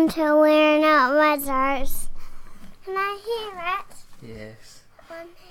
Welcome to We're Not Wizards. Can I hear it? Yes. One here.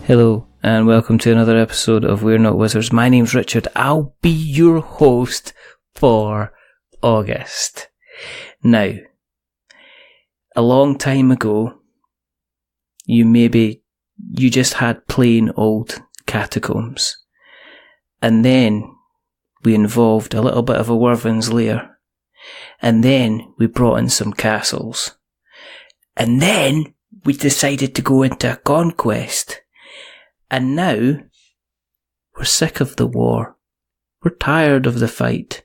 Hello, and welcome to another episode of We're Not Wizards. My name's Richard. I'll be your host for August. Now, a long time ago, you just had plain old Catacombs. And then we involved a little bit of a Wyvern's Lair. And then we brought in some castles. And then we decided to go into a conquest. And now, we're sick of the war. We're tired of the fight.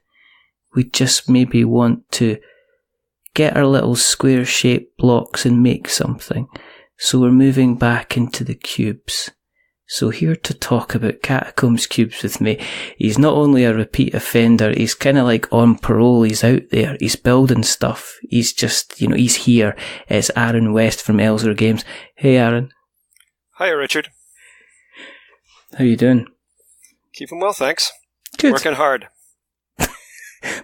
We just maybe want to get our little square-shaped blocks and make something. So we're moving back into the cubes. So here to talk about Catacombs Cubes with me, he's not only a repeat offender, he's kind of like on parole, he's out there, he's building stuff. He's just, he's here. It's Aron West from Elzra Games. Hey Aron. Hi Richard. How you doing? Keeping well, thanks. Good. Working hard.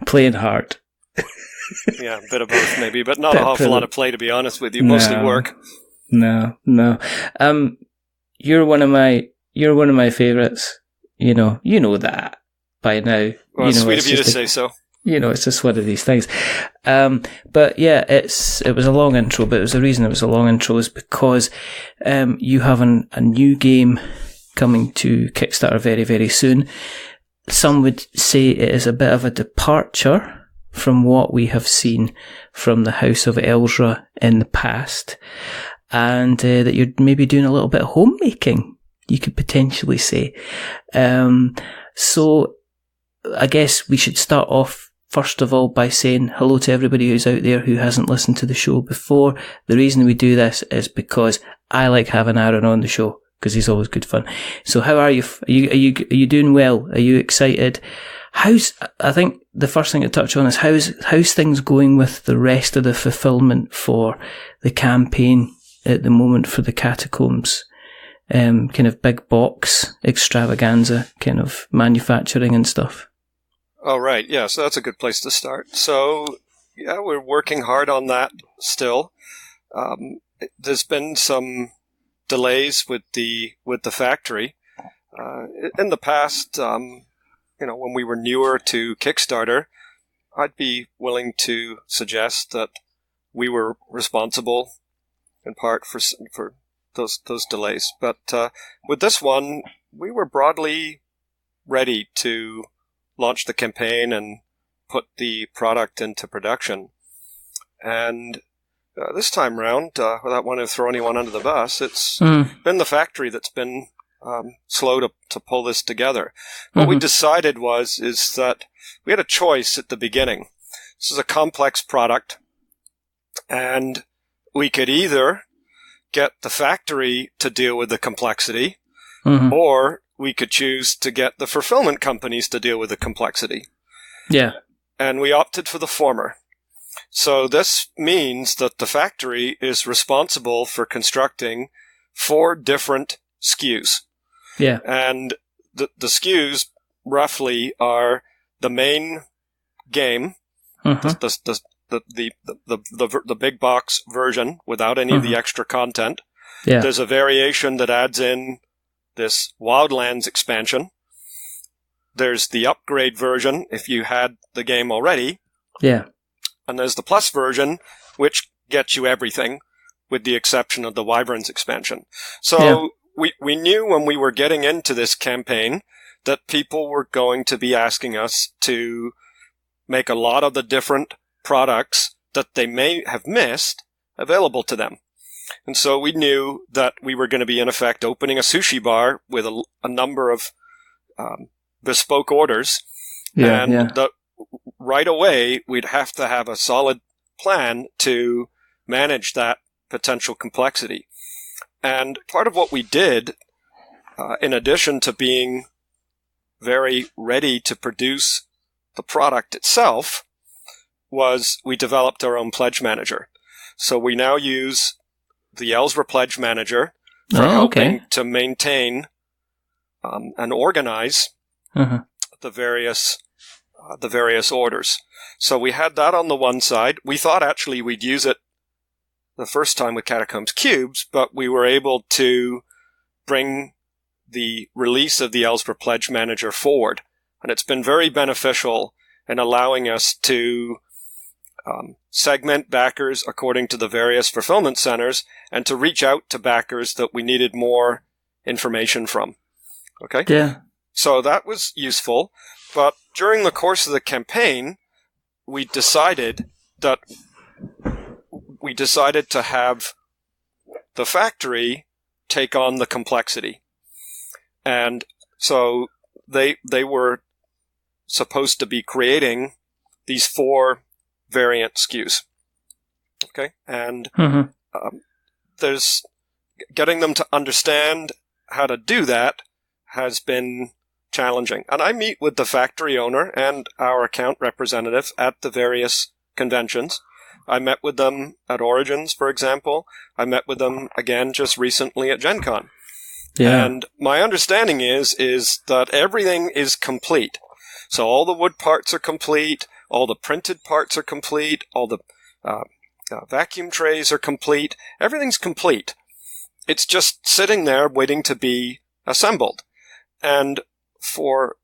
Playing hard. Yeah, a bit of both maybe, but not an awful lot of play to be honest with you. Mostly work. No. You're one of my favourites. You know that by now. Well, it's sweet of you to say so. It's just one of these things. But yeah, it was a long intro, but the reason it was a long intro is because you have a new game coming to Kickstarter very, very soon. Some would say it is a bit of a departure from what we have seen from the House of Elzra in the past, and that you're maybe doing a little bit of homemaking, you could potentially say. So I guess we should start off first of all by saying hello to everybody who's out there who hasn't listened to the show before. The reason we do this is because I like having Aron on the show, because he's always good fun. So how are you? Are you doing well? Are you excited? I think the first thing to touch on is how's things going with the rest of the fulfillment for the campaign at the moment for the Catacombs? Kind of big box extravaganza kind of manufacturing and stuff. Oh, right. Yeah, so that's a good place to start. So, yeah, we're working hard on that still. There's been some delays with the factory. In the past, when we were newer to Kickstarter, I'd be willing to suggest that we were responsible in part for those delays. But with this one, we were broadly ready to launch the campaign and put the product into production. And this time round, without wanting to throw anyone under the bus, it's been the factory that's been slow to pull this together. What we decided is that we had a choice at the beginning. This is a complex product, and we could either get the factory to deal with the complexity, or we could choose to get the fulfillment companies to deal with the complexity. Yeah. And we opted for the former. So this means that the factory is responsible for constructing 4 different SKUs. Yeah. And the SKUs roughly are the main game, the big box version without any of the extra content. Yeah. There's a variation that adds in this Wildlands expansion. There's the upgrade version if you had the game already. Yeah. And there's the Plus version, which gets you everything, with the exception of the Wyverns expansion. So we knew when we were getting into this campaign that people were going to be asking us to make a lot of the different products that they may have missed available to them. And so we knew that we were going to be, in effect, opening a sushi bar with a number of bespoke orders. The right away, we'd have to have a solid plan to manage that potential complexity. And part of what we did, in addition to being very ready to produce the product itself, was we developed our own pledge manager. So we now use the Elzra Pledge Manager for helping to maintain and organize the various orders. So we had that on the one side. We thought actually we'd use it the first time with Catacombs Cubes, but we were able to bring the release of the Elzra Pledge Manager forward. And it's been very beneficial in allowing us to segment backers according to the various fulfillment centers and to reach out to backers that we needed more information from. Okay? Yeah. So that was useful. But during the course of the campaign, we decided to have the factory take on the complexity. And so they were supposed to be creating these 4 variant SKUs. Okay? And there's getting them to understand how to do that has been challenging. And I meet with the factory owner and our account representative at the various conventions. I met with them at Origins, for example. I met with them again just recently at Gen Con. Yeah. And my understanding is that everything is complete. So all the wood parts are complete, all the printed parts are complete, all the vacuum trays are complete. Everything's complete. It's just sitting there waiting to be assembled. And for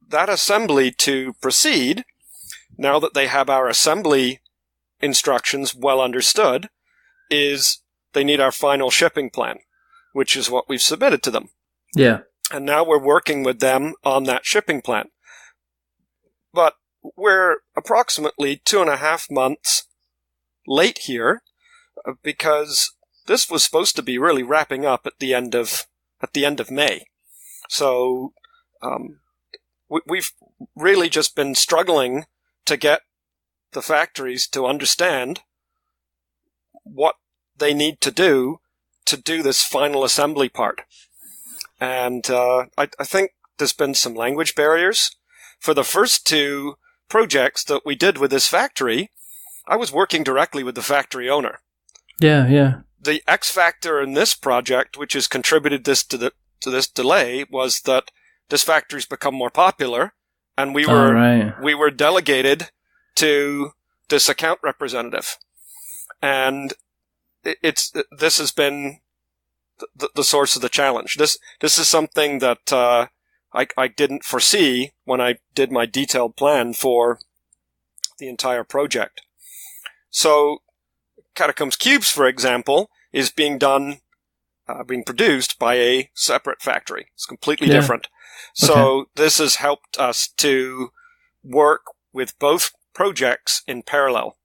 that assembly to proceed, now that they have our assembly instructions well understood, is they need our final shipping plan, which is what we've submitted to them. Yeah. And now we're working with them on that shipping plan. But we're approximately 2.5 months late here because this was supposed to be really wrapping up at the end of May. So we've really just been struggling to get the factories to understand what they need to do this final assembly part. And I think there's been some language barriers. For the first 2 projects that we did with this factory, I was working directly with the factory owner. Yeah, yeah. The X factor in this project, which has contributed to this delay, was that this factory's become more popular, and we were delegated to this account representative, and this has been the source of the challenge. This is something that I didn't foresee when I did my detailed plan for the entire project. So Catacombs Cubes, for example, is being produced by a separate factory. It's completely different. So this has helped us to work with both projects in parallel.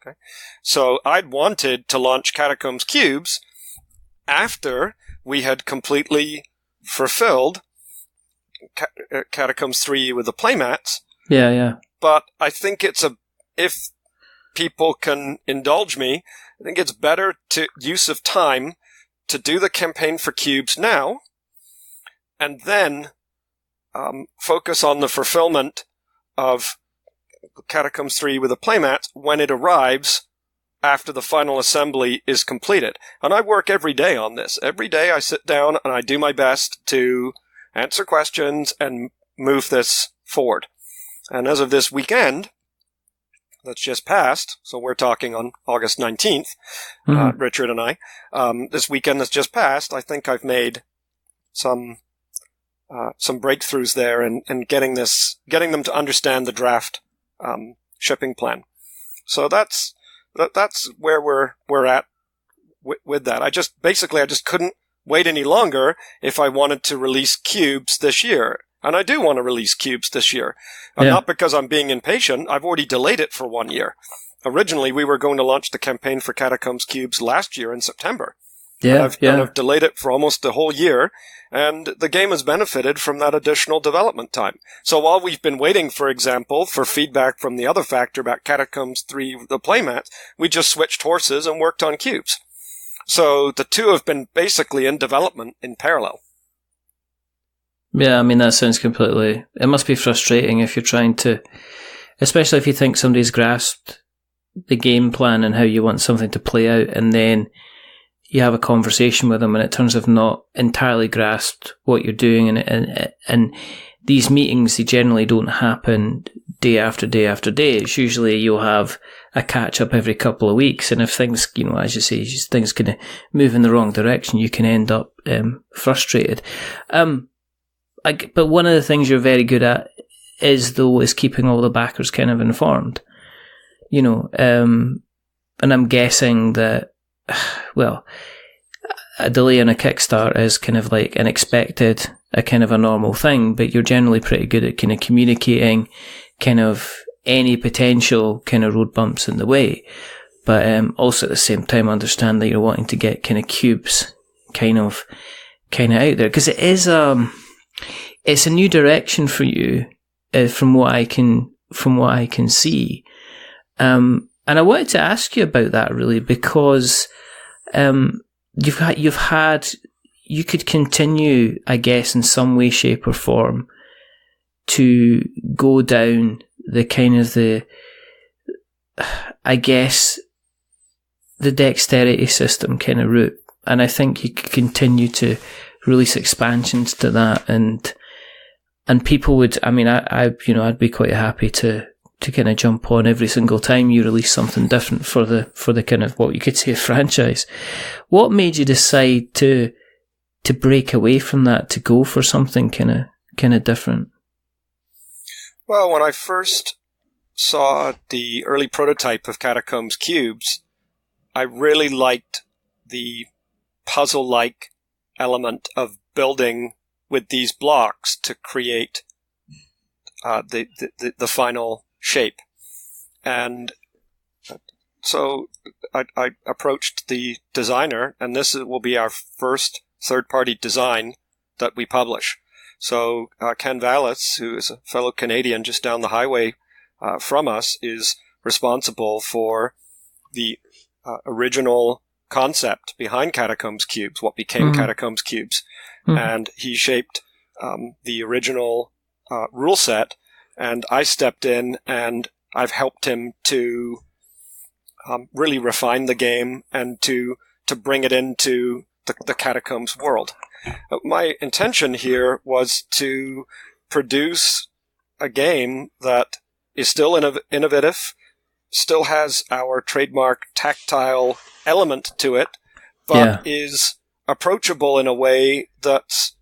Okay. So I'd wanted to launch Catacombs Cubes after we had completely fulfilled Catacombs 3 with the playmats. Yeah, yeah. But I think if people can indulge me, I think it's better use of time to do the campaign for Cubes now, and then focus on the fulfillment of Catacombs 3 with the playmats when it arrives after the final assembly is completed. And I work every day on this. Every day I sit down and I do my best to answer questions and move this forward. And as of this weekend that's just passed, so we're talking on August 19th, Richard and I, this weekend that's just passed, I think I've made some breakthroughs there in getting them to understand the draft shipping plan. So that's where we're at with that. I just couldn't wait any longer if I wanted to release Cubes this year. And I do want to release Cubes this year. Not because I'm being impatient. I've already delayed it for 1 year. Originally, we were going to launch the campaign for Catacombs Cubes last year in September. And I've delayed it for almost the whole year, and the game has benefited from that additional development time. So while we've been waiting, for example, for feedback from the other factor about Catacombs 3, the playmat, we just switched horses and worked on cubes. So the two have been basically in development in parallel. Yeah, I mean, that sounds completely... It must be frustrating if you're trying to... Especially if you think somebody's grasped the game plan and how you want something to play out, and then you have a conversation with them and it turns out not entirely grasped what you're doing, and these meetings, they generally don't happen day after day after day. It's usually you'll have a catch up every couple of weeks, and if things, as you say, things kind of move in the wrong direction, you can end up frustrated. But one of the things you're very good at is keeping all the backers kind of informed, and I'm guessing that, well, a delay on a Kickstarter is kind of like an expected, a kind of a normal thing, but you're generally pretty good at kind of communicating kind of any potential kind of road bumps in the way. But also at the same time understand that you're wanting to get kind of cubes kind of out there. Because it is, it's a new direction for you, from what I can see. And I wanted to ask you about that really, because you could continue, I guess, in some way, shape or form to go down the kind of the dexterity system kind of route. And I think you could continue to release expansions to that, and people would, I mean, I'd be quite happy to kind of jump on every single time you release something different for the kind of what you could say a franchise. What made you decide to break away from that, to go for something kind of different? Well, when I first saw the early prototype of Catacombs Cubes, I really liked the puzzle-like element of building with these blocks to create the final shape. And so I approached the designer, and this will be our first third-party design that we publish. So Ken Vallis, who is a fellow Canadian just down the highway from us, is responsible for the original concept behind Catacombs Cubes, what became Catacombs Cubes. And he shaped the original rule set, and I stepped in and I've helped him to really refine the game and to bring it into the Catacombs world. My intention here was to produce a game that is still innovative, still has our trademark tactile element to it, but is approachable in a way that's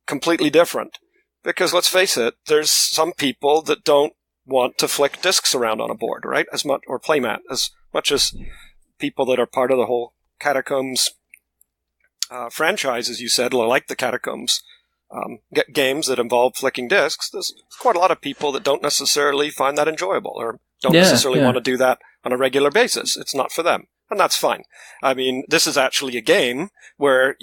completely different. Because let's face it, there's some people that don't want to flick discs around on a board, right? As much, or playmat, as much as people that are part of the whole Catacombs franchise, as you said, like the Catacombs games that involve flicking discs. There's quite a lot of people that don't necessarily find that enjoyable, or don't necessarily want to do that on a regular basis. It's not for them, and that's fine. I mean, this is actually a game where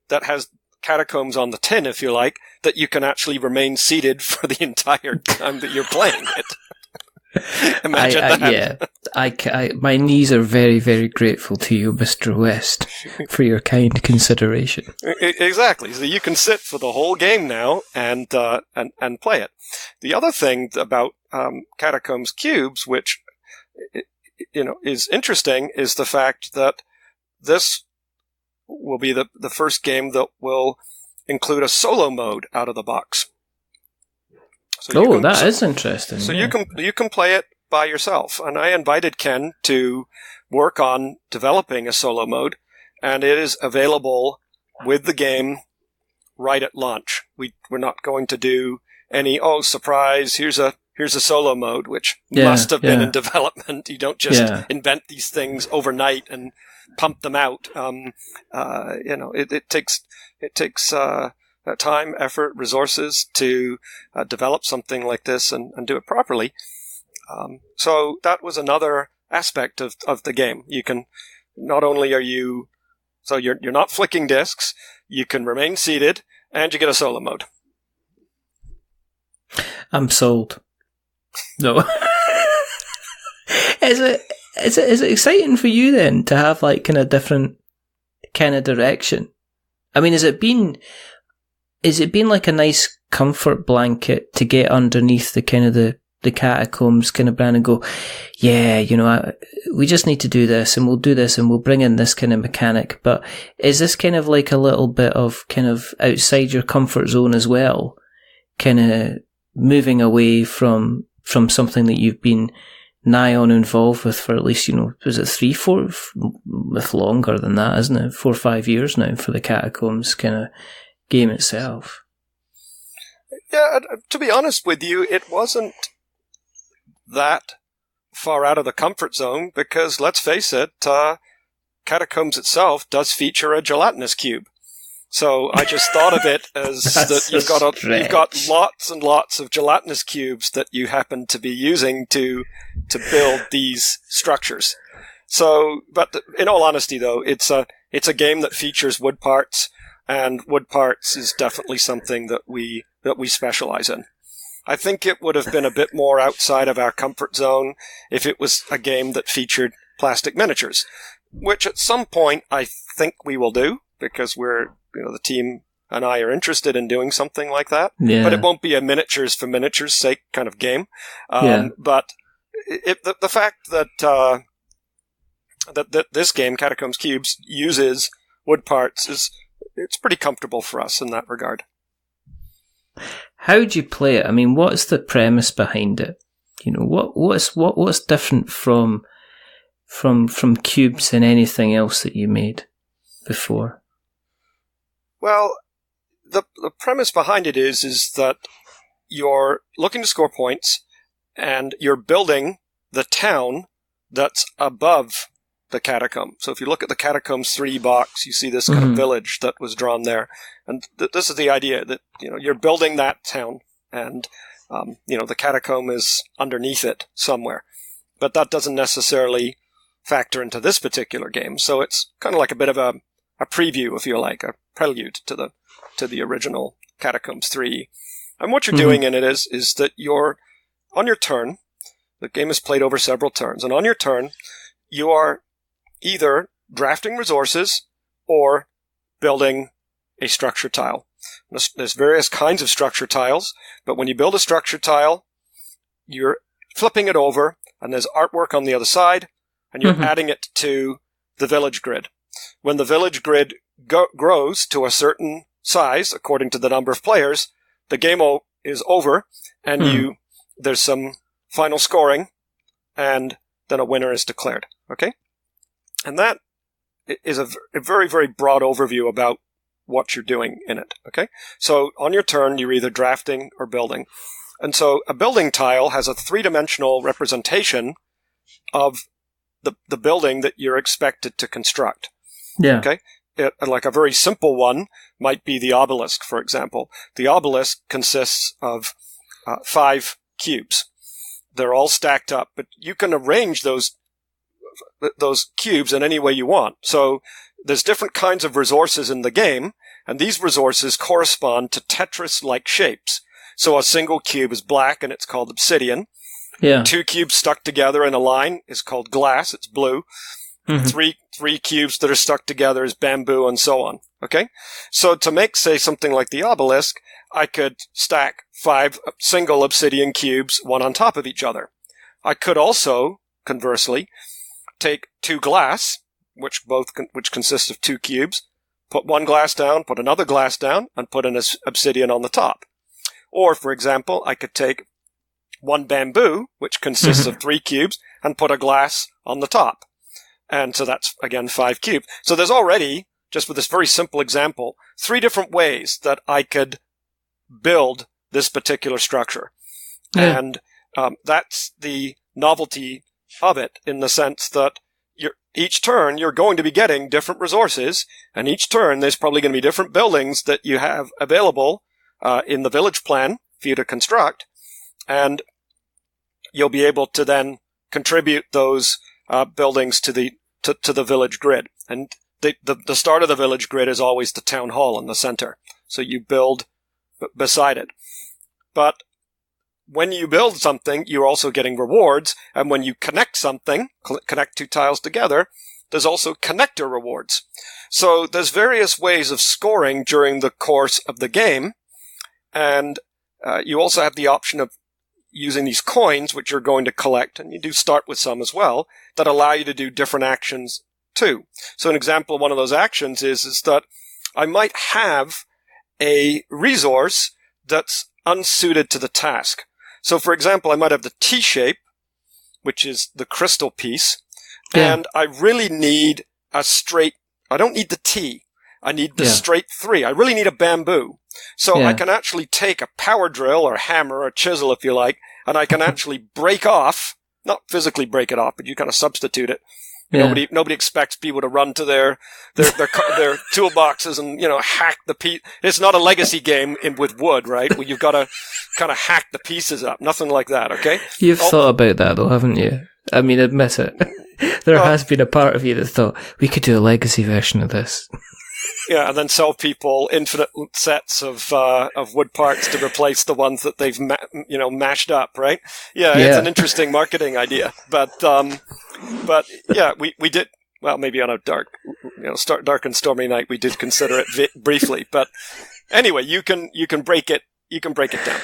that has Catacombs on the tin, if you like, that you can actually remain seated for the entire time that you're playing it. Imagine that. Yeah, my knees are very, very grateful to you, Mr. West, for your kind consideration. Exactly. So you can sit for the whole game now and play it. The other thing about Catacombs Cubes, which is interesting, is the fact that this will be the first game that will include a solo mode out of the box. So that is interesting. So you can play it by yourself. And I invited Ken to work on developing a solo mode, and it is available with the game right at launch. We're not going to do any, surprise, here's a solo mode, which must have been in development. You don't just invent these things overnight and pump them out. It takes time, effort, resources to develop something like this and do it properly. So that was another aspect of the game. You can, not only are you So you're not flicking discs. You can remain seated, and you get a solo mode. I'm sold. No. Is it exciting for you then to have like kind of different kind of direction? I mean, has it been like a nice comfort blanket to get underneath the kind of the Catacombs kind of brand and go, yeah, we just need to do this and we'll do this and we'll bring in this kind of mechanic. But is this kind of like a little bit of kind of outside your comfort zone as well? Kind of moving away from something that you've been nigh on involved with for at least, was it 3, 4, with longer than that, isn't it? 4 or 5 years now for the Catacombs kind of game itself. Yeah, to be honest with you, it wasn't that far out of the comfort zone because, let's face it, Catacombs itself does feature a gelatinous cube. So I just thought of it as that you've got lots and lots of gelatinous cubes that you happen to be using to build these structures. So, but in all honesty, though, it's a game that features wood parts, and wood parts is definitely something that we specialize in. I think it would have been a bit more outside of our comfort zone if it was a game that featured plastic miniatures, which at some point I think we will do because the team and I are interested in doing something like that. Yeah. But it won't be a miniatures for miniatures sake kind of game. But the fact that that this game, Catacombs Cubes, uses wood parts it's pretty comfortable for us in that regard. How do you play it? I mean, what's the premise behind it? What's different from cubes and anything else that you made before? Well, the premise behind it is that you're looking to score points, and you're building the town that's above the catacomb. So if you look at the Catacombs 3 box, you see this kind of village that was drawn there. And this is the idea that, you're building that town, and, the catacomb is underneath it somewhere. But that doesn't necessarily factor into this particular game. So it's kind of like a bit of a preview, if you like, a prelude to the original Catacombs 3. And what you're doing in it is that you're, on your turn, the game is played over several turns, and on your turn, you are either drafting resources or building a structure tile. There's various kinds of structure tiles, but when you build a structure tile, you're flipping it over, and there's artwork on the other side, and you're adding it to the village grid. When the village grid grows to a certain size, according to the number of players, the game is over, and there's some final scoring, and then a winner is declared. Okay? And that is a very, very broad overview about what you're doing in it. Okay? So on your turn, you're either drafting or building. And so a building tile has a 3-dimensional representation of the building that you're expected to construct. Yeah. Okay? Like a very simple one might be the obelisk, for example. The obelisk consists of 5 cubes. They're all stacked up, but you can arrange those cubes in any way you want. So there's different kinds of resources in the game, and these resources correspond to Tetris-like shapes. So a single cube is black, and it's called obsidian. Yeah. 2 cubes stuck together in a line is called glass. It's blue. 3 cubes that are stuck together is bamboo, and so on. Okay? So to make, say, something like the obelisk, I could stack 5 single obsidian cubes, one on top of each other. I could also, conversely, take 2 glass, which consists of 2 cubes, put 1 glass down, put another glass down, and put an obsidian on the top. Or, for example, I could take 1 bamboo, which consists of 3 cubes, and put a glass on the top. And so that's, again, 5 cubes. So there's already, just with this very simple example, 3 different ways that I could build this particular structure. Yeah. And that's the novelty of it, in the sense that each turn you're going to be getting different resources, and each turn there's probably going to be different buildings that you have available in the village plan for you to construct, and you'll be able to then contribute those buildings to the village grid. And the start of the village grid is always the town hall in the center. So you build beside it. But when you build something, you're also getting rewards. And when you connect something, connect two tiles together, there's also connector rewards. So there's various ways of scoring during the course of the game. And you also have the option of using these coins, which you're going to collect, and you do start with some as well, that allow you to do different actions too. So an example of one of those actions is that I might have a resource that's unsuited to the task. So for example, I might have the T-shape, which is the crystal piece, and I really need a straight, I don't need the T, I need the straight 3. I really need a bamboo. So I can actually take a power drill or hammer or chisel, if you like, and I can actually break off, not physically break it off, but you kind of substitute it. Nobody expects people to run to their toolboxes and, hack the piece. It's not a legacy game with wood, right? Where you've got to kind of hack the pieces up. Nothing like that, okay? You've thought about that though, haven't you? I mean, admit it. There has been a part of you that thought, we could do a legacy version of this. Yeah, and then sell people infinite sets of wood parts to replace the ones that they've mashed up, right? Yeah, it's an interesting marketing idea, but yeah, we did, well, maybe on a dark and stormy night we did consider it briefly, but anyway, you can break it down.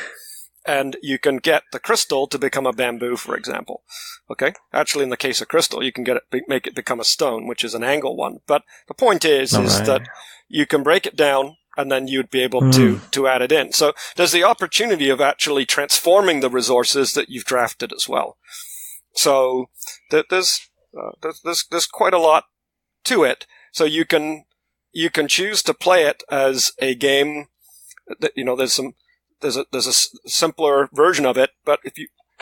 And you can get the crystal to become a bamboo, for example. Okay? Actually, in the case of crystal, you can make it become a stone, which is an angle one. But the point is that you can break it down, and then you'd be able to add it in. So there's the opportunity of actually transforming the resources that you've drafted as well. So there's quite a lot to it. So you can choose to play it as a game that, there's a simpler version of it, but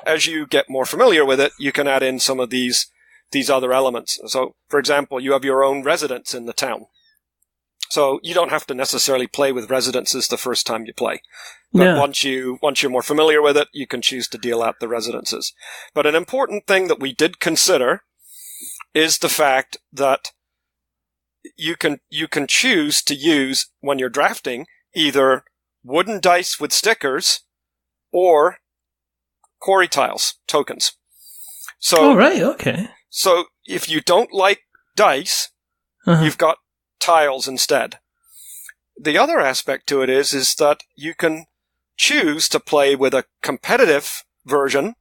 as you get more familiar with it, you can add in some of these other elements. So, for example, you have your own residence in the town. So you don't have to necessarily play with residences the first time you play. But once you're more familiar with it, you can choose to deal out the residences. But an important thing that we did consider is the fact that you can choose to use, when you're drafting, either wooden dice with stickers or quarry tiles, tokens. So, So if you don't like dice, you've got tiles instead. The other aspect to it is that you can choose to play with a competitive version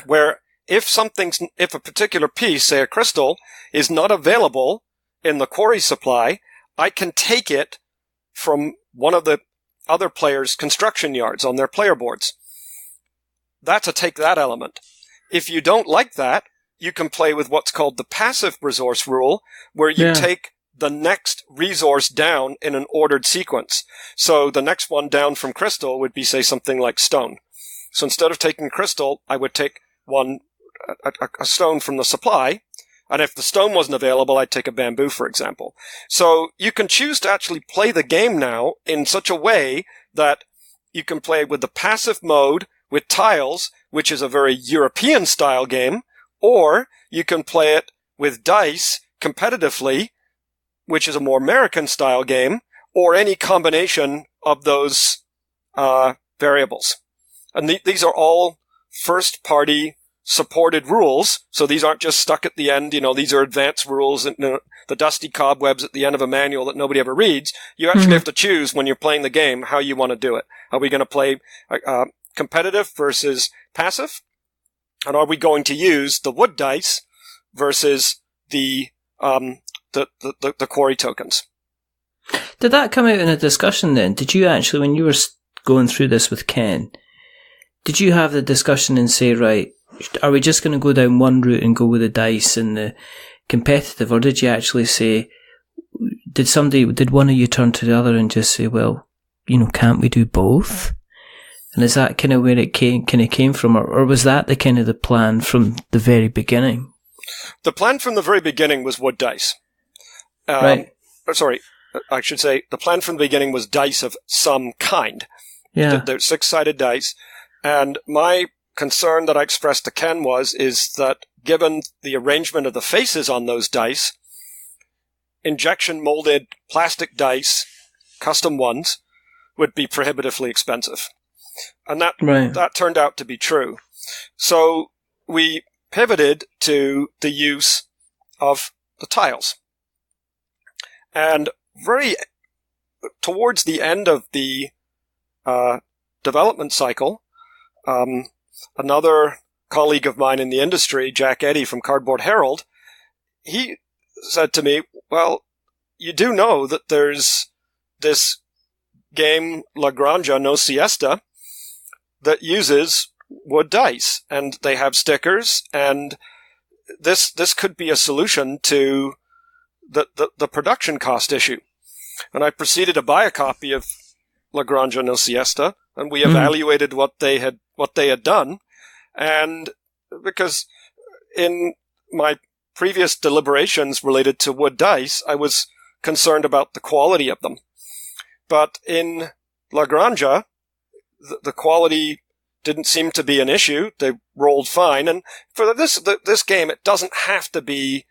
where if a particular piece, say a crystal, is not available in the quarry supply, I can take it from one of the other players' construction yards on their player boards. That's a take that element. If you don't like that, you can play with what's called the passive resource rule, where you take the next resource down in an ordered sequence. So the next one down from crystal would be, say, something like stone. So instead of taking crystal, I would take a stone from the supply, and if the stone wasn't available, I'd take a bamboo, for example. So you can choose to actually play the game now in such a way that you can play with the passive mode with tiles, which is a very European-style game, or you can play it with dice competitively, which is a more American-style game, or any combination of those variables. And these are all first-party supported rules, so these aren't just stuck at the end, these are advanced rules, and the dusty cobwebs at the end of a manual that nobody ever reads. You actually have to choose when you're playing the game how you want to do it. Are we going to play competitive versus passive? And are we going to use the wood dice versus the quarry tokens? Did that come out in a discussion then? Did you actually, when you were going through this with Ken, did you have the discussion and say, right, are we just going to go down one route and go with the dice and the competitive, or did you actually say, did one of you turn to the other and just say, well, can't we do both? And is that kind of where it came from, or was that the kind of the plan from the very beginning? The plan from the very beginning was wood dice. Right. Sorry, I should say the plan from the beginning was dice of some kind. Yeah. They're six-sided dice, and my concern that I expressed to Ken is that given the arrangement of the faces on those dice, injection molded plastic dice, custom ones, would be prohibitively expensive. And that turned out to be true. So we pivoted to the use of the tiles. And towards the end of the development cycle, another colleague of mine in the industry, Jack Eddy from Cardboard Herald, he said to me, well, you do know that there's this game La Granja No Siesta that uses wood dice, and they have stickers, and this could be a solution to the production cost issue. And I proceeded to buy a copy of La Granja No Siesta, and we evaluated what they had done. And because in my previous deliberations related to wood dice, I was concerned about the quality of them. But in La Granja, the quality didn't seem to be an issue. They rolled fine. And for this game, it doesn't have to be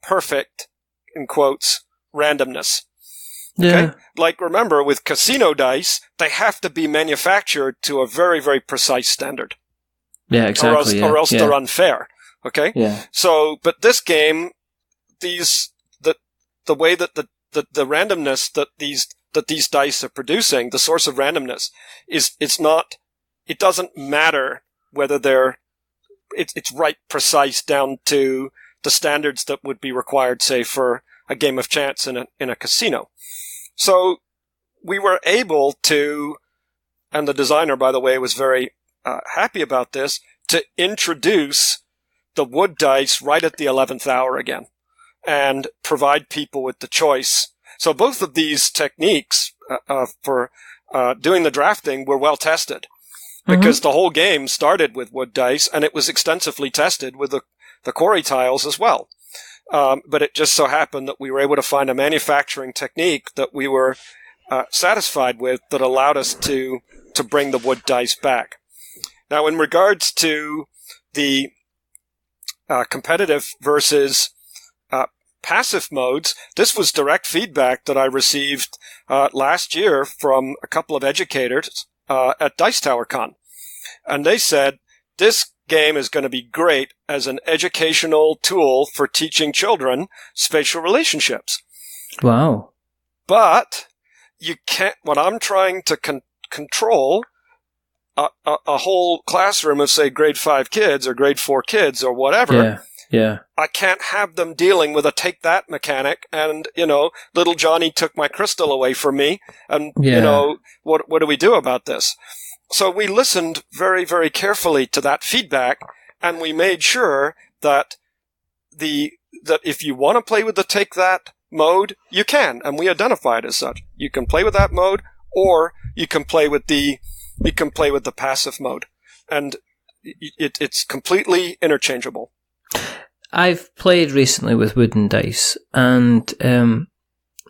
perfect, in quotes, randomness. Okay? Yeah. Like, remember, with casino dice, they have to be manufactured to a very, very precise standard. Yeah, exactly. Or else they're unfair. Okay? Yeah. So, but this game, the way that the randomness that these dice are producing, the source of randomness, it doesn't matter whether it's right precise down to the standards that would be required, say, for a game of chance in a casino. So we were able to, and the designer, by the way, was very happy about this, to introduce the wood dice right at the 11th hour again and provide people with the choice. So both of these techniques for doing the drafting were well tested because the whole game started with wood dice and it was extensively tested with the quarry tiles as well. But it just so happened that we were able to find a manufacturing technique that we were satisfied with that allowed us to bring the wood dice back. Now, in regards to the competitive versus passive modes, this was direct feedback that I received last year from a couple of educators at Dice Tower Con. And they said, this game is going to be great as an educational tool for teaching children spatial relationships. Wow. But you can't, when I'm trying to control a whole classroom of, say, grade 5 kids or grade 4 kids or whatever, yeah. I can't have them dealing with a take that mechanic and, little Johnny took my crystal away from me and, what do we do about this? So we listened very, very carefully to that feedback and we made sure that that if you want to play with the take that mode, you can, and we identify it as such. You can play with that mode or you can play with the passive mode. And it's completely interchangeable. I've played recently with wooden dice, and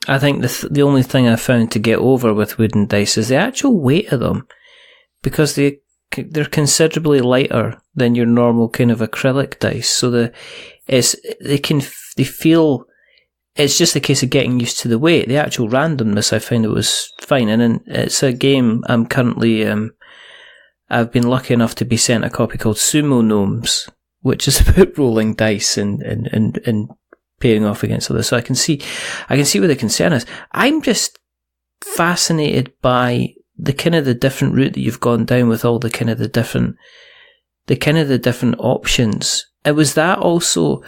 I think the only thing I found to get over with wooden dice is the actual weight of them, because they're considerably lighter than your normal kind of acrylic dice. So they feel. It's just a case of getting used to the weight. The actual randomness, I found it was fine, and it's a game I'm currently. I've been lucky enough to be sent a copy called Sumo Gnomes, which is about rolling dice and pairing off against others. So I can see where the concern is. I'm just fascinated by the kind of the different route that you've gone down with all the kind of the different options. And was that also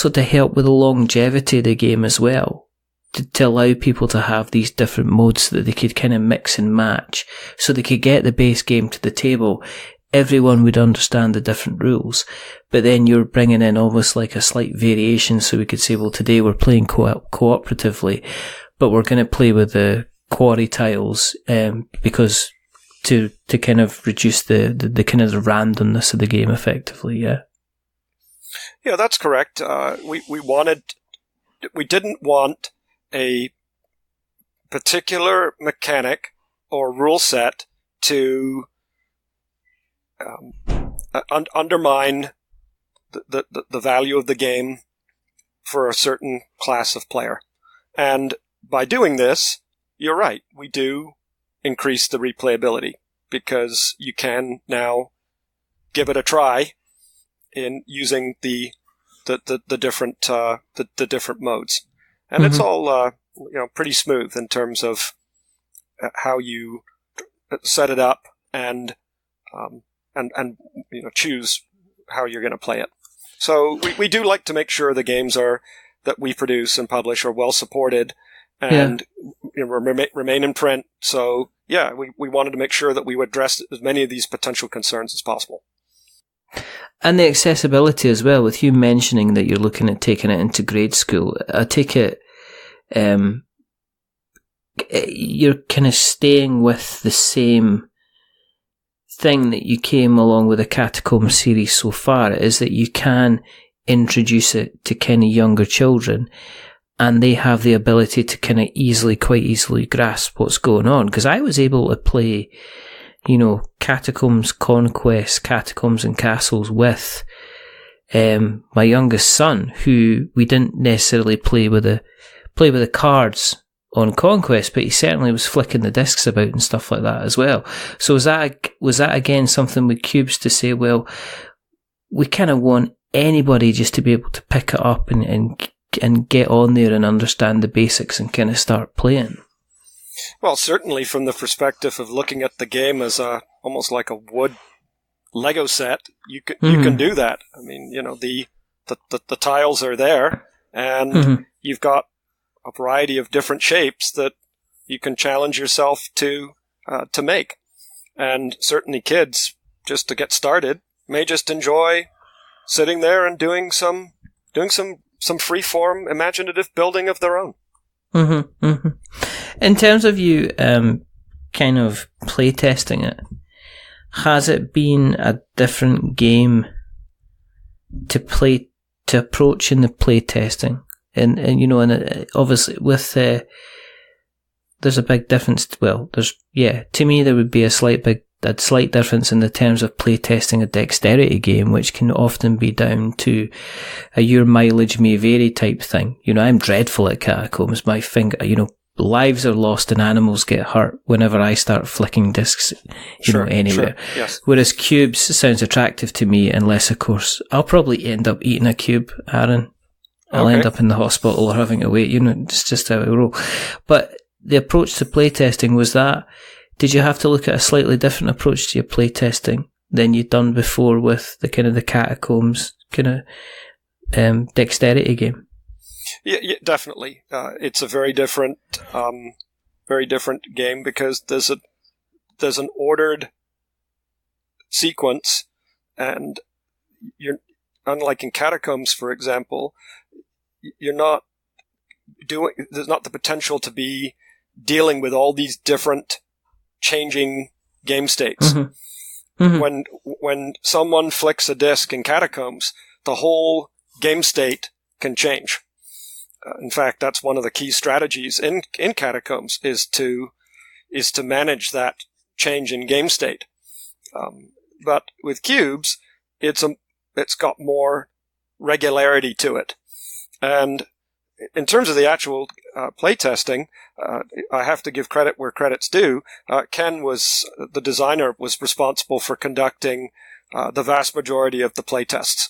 to help with the longevity of the game as well? To allow people to have these different modes so that they could kind of mix and match, so they could get the base game to the table. Everyone would understand the different rules, but then you're bringing in almost like a slight variation, so we could say, well, today we're playing cooperatively, but we're going to play with the quarry tiles, because to kind of reduce the kind of the randomness of the game effectively. Yeah, that's correct. We didn't want a particular mechanic or rule set to undermine the value of the game for a certain class of player. And by doing this, you're right, we do increase the replayability, because you can now give it a try in using the different modes, and it's all pretty smooth in terms of how you set it up and choose how you're going to play it. So we do like to make sure the games that we produce and publish are well supported and remain in print. So yeah, we wanted to make sure that we would address as many of these potential concerns as possible. And the accessibility as well, with you mentioning that you're looking at taking it into grade school, I take it you're kind of staying with the same thing that you came along with the Catacombs series so far, is that you can introduce it to kind of younger children, and they have the ability to kind of quite easily grasp what's going on. Because I was able to play, Catacombs Conquest, Catacombs and Castles with my youngest son, who we didn't necessarily play with the cards on Conquest, but he certainly was flicking the discs about and stuff like that as well. So was that again something with Cubes to say, well, we kind of want anybody just to be able to pick it up and get on there and understand the basics and kind of start playing? Well, certainly from the perspective of looking at the game as almost like a wood Lego set, you can do that. I mean, the tiles are there, and you've got a variety of different shapes that you can challenge yourself to make. And certainly kids, just to get started, may just enjoy sitting there and doing some free-form imaginative building of their own. In terms of you kind of playtesting it, has it been a different game to approach in the playtesting? And obviously with there's a big difference. Well, to me there would be a slight difference in the terms of playtesting a dexterity game, which can often be down to a your mileage may vary type thing. I'm dreadful at Catacombs. My finger, lives are lost and animals get hurt whenever I start flicking discs, anywhere. Sure, yes. Whereas Cubes sounds attractive to me, unless of course I'll probably end up eating a cube, Aaron. I'll end up in the hospital or having to wait. It's just how it roll. But the approach to playtesting was that. Did you have to look at a slightly different approach to your playtesting than you'd done before with the kind of the Catacombs kind of dexterity game? Yeah, definitely. It's a very different game, because there's an ordered sequence, and you're, unlike in Catacombs, for example, there's not the potential to be dealing with all these different changing game states. When someone flicks a disc in Catacombs, the whole game state can change. In fact, that's one of the key strategies in Catacombs is to manage that change in game state. But with Cubes, it's got more regularity to it. And in terms of the actual playtesting, I have to give credit where credit's due. Ken the designer, was responsible for conducting the vast majority of the playtests.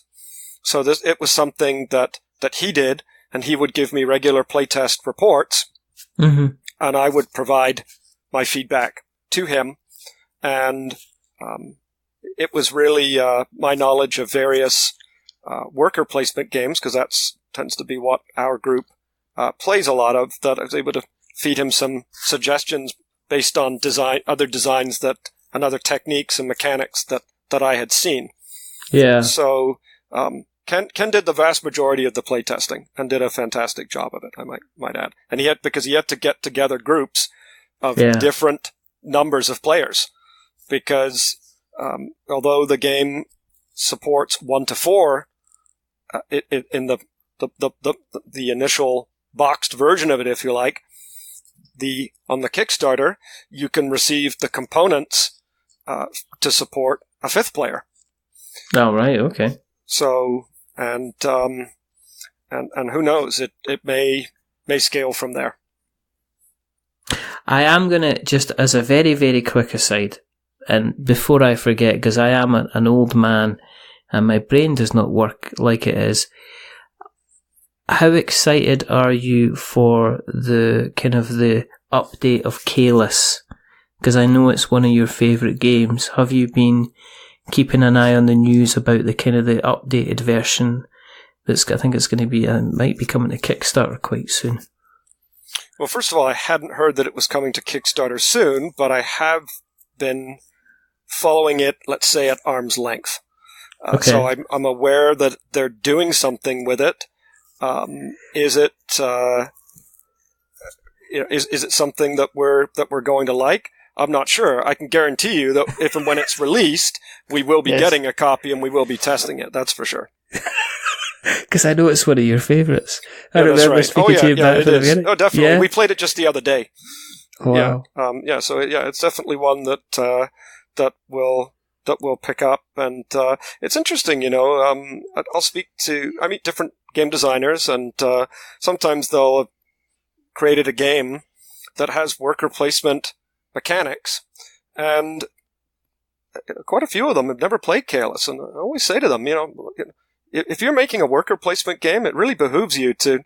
So it was something that he did, and he would give me regular playtest reports, and I would provide my feedback to him. And it was really my knowledge of various worker placement games, because that's tends to be what our group plays a lot of, that I was able to feed him some suggestions based on other designs and other techniques and mechanics that I had seen. Yeah. So Ken did the vast majority of the playtesting and did a fantastic job of it, I might add. And because he had to get together groups of different numbers of players, because although the game supports 1 to 4, in the initial boxed version of it, if you like, on the Kickstarter, you can receive the components to support a 5th player. Oh, right, okay. So, and and who knows, it may scale from there. I am going to, just as a very, very quick aside, and before I forget, because I am an old man and my brain does not work like it is, how excited are you for the kind of the update of Kalis? Because I know it's one of your favourite games. Have you been keeping an eye on the news about the kind of the updated version? I think it's going to be, might be coming to Kickstarter quite soon. Well, first of all, I hadn't heard that it was coming to Kickstarter soon, but I have been following it, let's say, at arm's length. Okay. So I'm aware that they're doing something with it. Is it is it something that we're going to like? I'm not sure. I can guarantee you that if and when it's released, we will be getting a copy and we will be testing it. That's for sure. Because I know it's one of your favourites. I Yeah, remember right. speaking to you about it is. it. Oh, definitely. Yeah? We played it just the other day. Wow. So it's definitely one that will pick up, and it's interesting. I'll I meet different game designers, and sometimes they'll have created a game that has worker placement mechanics, and quite a few of them have never played Kalis, and I always say to them, if you're making a worker placement game, it really behooves you to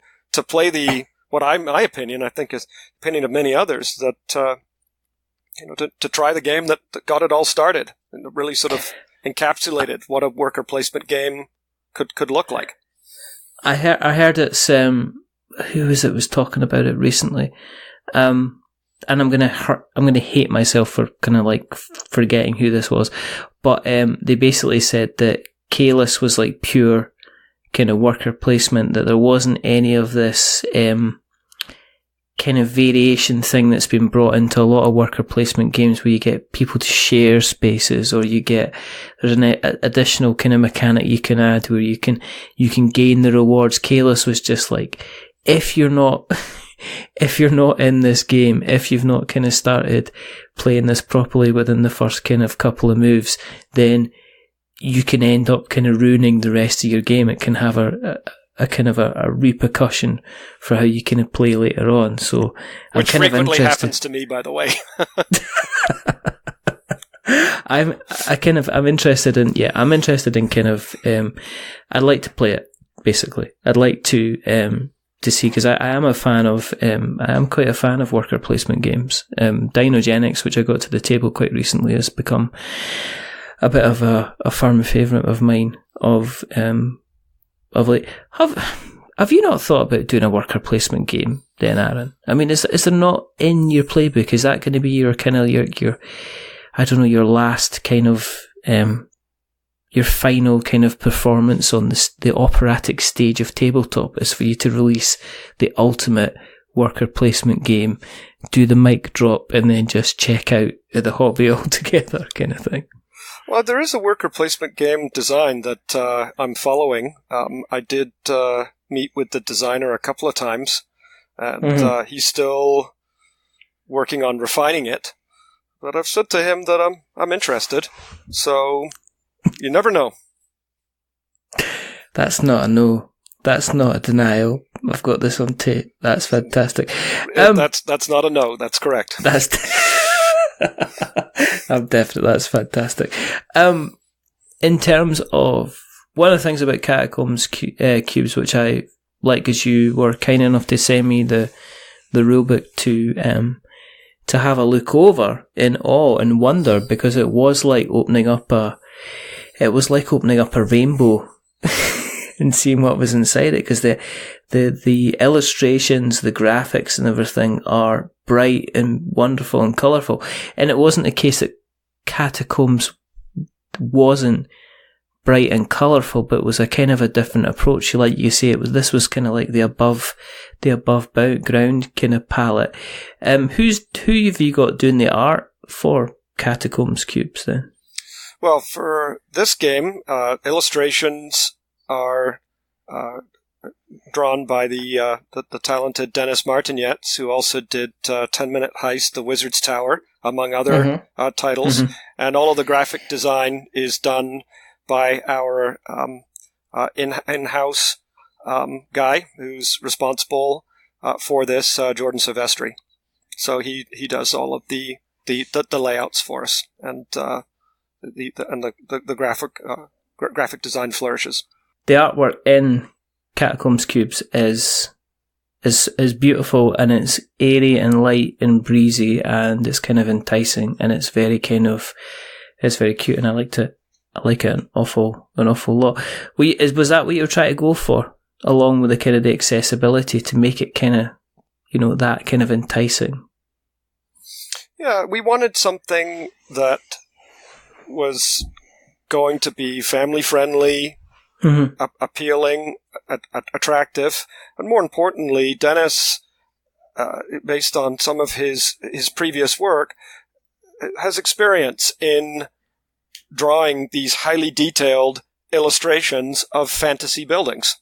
play my opinion, I think is the opinion of many others, that to try the game that got it all started and really sort of encapsulated what a worker placement game could look like. I heard it's who was talking about it recently, and I'm gonna hate myself for kind of like forgetting who this was, but they basically said that Kalis was like pure kind of worker placement, that there wasn't any of this kind of variation thing that's been brought into a lot of worker placement games where you get people to share spaces, or there's an additional kind of mechanic you can add where you can gain the rewards. Kalis was just like, if you're not in this game, if you've not kind of started playing this properly within the first kind of couple of moves, then you can end up kind of ruining the rest of your game. It can have a kind of a repercussion for how you kind of play later on. So I'm Which kind of frequently interested. happens to me, by the way. I'm interested in kind of, I'd like to play it, basically. I'd like to see, because I am quite a fan of worker placement games. Dinogenics, which I got to the table quite recently, has become a bit of a firm favourite of mine. Have you not thought about doing a worker placement game then, Aaron? I mean, is there not in your playbook? Is that going to be your kind of your I don't know, your last kind of your final kind of performance on the operatic stage of tabletop, is for you to release the ultimate worker placement game, do the mic drop, and then just check out the hobby altogether, kind of thing? Well, there is a worker placement game design that I'm following. I did meet with the designer a couple of times, and he's still working on refining it. But I've said to him that I'm interested, so you never know. That's not a no. That's not a denial. I've got this on tape. That's fantastic. That's not a no. That's correct. That's fantastic. In terms of one of the things about Catacombs Cubes, which I like, is you were kind enough to send me the rulebook to have a look over in awe and wonder, because it was like opening up a rainbow and seeing what was inside it, because the illustrations, the graphics and everything are bright and wonderful and colourful. And it wasn't a case that Catacombs wasn't bright and colourful, but it was a kind of a different approach. Like you say, this was kind of like the above ground kind of palette. Who have you got doing the art for Catacombs Cubes then? Well, for this game, illustrations are drawn by the talented Dennis Martignettes, who also did 10-Minute Heist, The Wizard's Tower, among other titles. Mm-hmm. And all of the graphic design is done by our in-house guy who's responsible for this, Jordan Silvestri. So he does all of the layouts for us, and the graphic design flourishes. The artwork in Catacombs Cubes is beautiful, and it's airy and light and breezy, and it's kind of enticing, and it's very it's very cute, and I like it an awful lot. Was that what you were trying to go for, along with the kind of the accessibility, to make it kind of, that kind of enticing? Yeah, we wanted something that was going to be family friendly, appealing, attractive, and more importantly, Dennis, based on some of his previous work, has experience in drawing these highly detailed illustrations of fantasy buildings,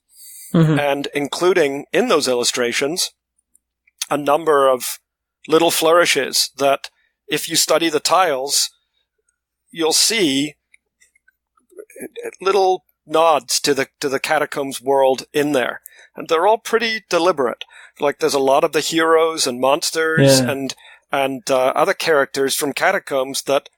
and including in those illustrations a number of little flourishes that, if you study the tiles, you'll see little nods to the Catacombs world in there, and they're all pretty deliberate. Like, there's a lot of the heroes and monsters and other characters from Catacombs that